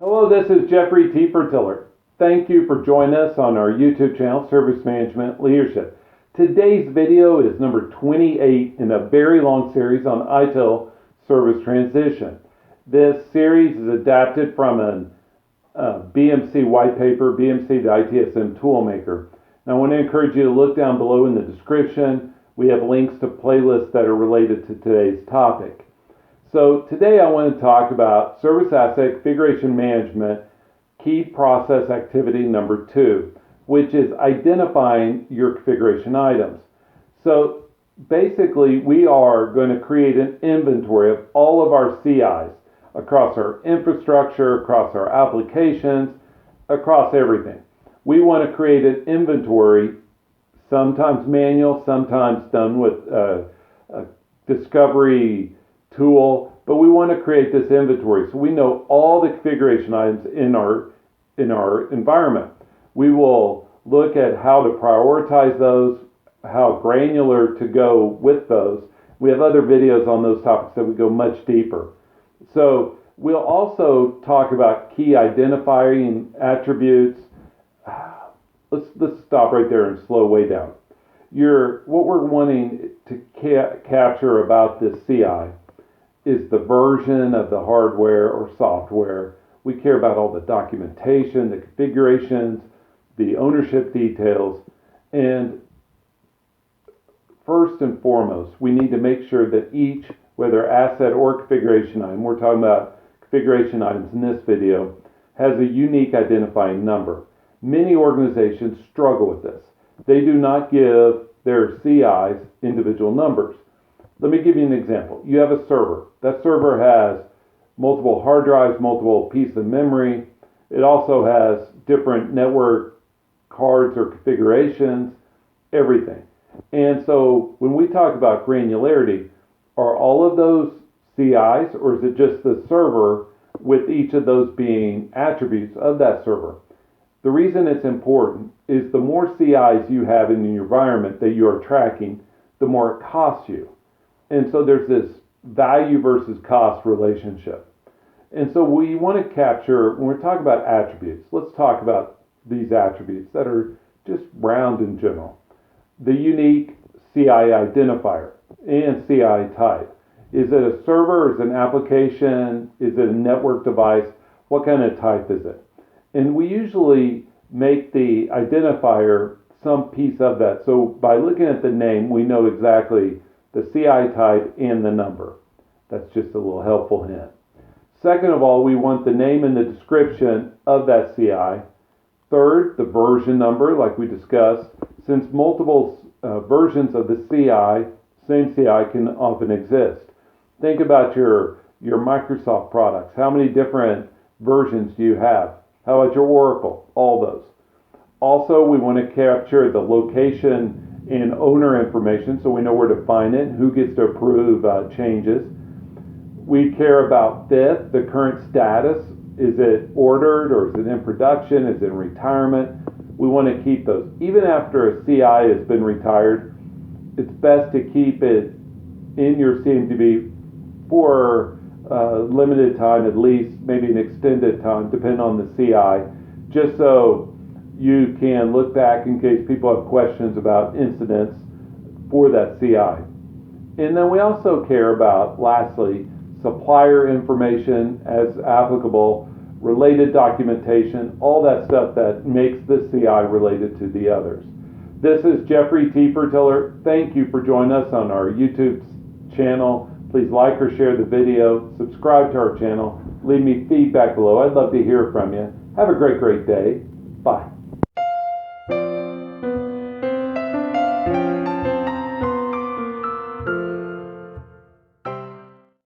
Hello, this is Jeffrey T. Fertiller. Thank you for joining us on our YouTube channel, Service Management Leadership. Today's video is number 28 in a very long series on ITIL Service Transition. This series is adapted from a BMC white paper, BMC the ITSM Toolmaker. Now I want to encourage you to look down below in the description. We have links to playlists that are related to today's topic. So today I want to talk about Service Asset Configuration Management, key process activity number 2, which is identifying your configuration items. So basically we are going to create an inventory of all of our CIs across our infrastructure, across our applications, across everything. We want to create an inventory, sometimes manual, sometimes done with a discovery tool, but we want to create this inventory so we know all the configuration items in our environment. We will look at how to prioritize those, how granular to go with those. We have other videos on those topics that we go much deeper. So we'll also talk about key identifying attributes. Let's stop right there and slow way down. What we're wanting to capture about this CI is the version of the hardware or software. We care about all the documentation, the configurations, the ownership details, and first and foremost, we need to make sure that each, whether asset or configuration item, we're talking about configuration items in this video, has a unique identifying number. Many organizations struggle with this. They do not give their CIs individual numbers. Let me give you an example. You have a server. That server has multiple hard drives, multiple pieces of memory. It also has different network cards or configurations, everything. And so when we talk about granularity, are all of those CIs, or is it just the server with each of those being attributes of that server? The reason it's important is the more CIs you have in your environment that you are tracking, the more it costs you. And so there's this value versus cost relationship. And so we want to capture, when we're talking about attributes, let's talk about these attributes that are just round in general. The unique CI identifier and CI type. Is it a server? Is it an application? Is it a network device? What kind of type is it? And we usually make the identifier some piece of that. So by looking at the name, we know exactly the CI type and the number. That's just a little helpful hint. Second of all, we want the name and the description of that CI. Third, the version number, like we discussed. Since multiple versions of the CI, same CI can often exist. Think about your Microsoft products. How many different versions do you have? How about your Oracle? All those. Also, we want to capture the location and owner information so we know where to find it, who gets to approve changes. We care about fit, the current status. Is it ordered or is it in production? Is it in retirement? We want to keep those. Even after a CI has been retired, it's best to keep it in your CMDB for limited time, at least maybe an extended time, depending on the CI, just so you can look back in case people have questions about incidents for that CI. And then we also care about, lastly, supplier information as applicable, related documentation, all that stuff that makes this CI related to the others. This is Jeffrey T. Fertiller. Thank you for joining us on our YouTube channel. Please like or share the video, subscribe to our channel, leave me feedback below. I'd love to hear from you. Have a great day.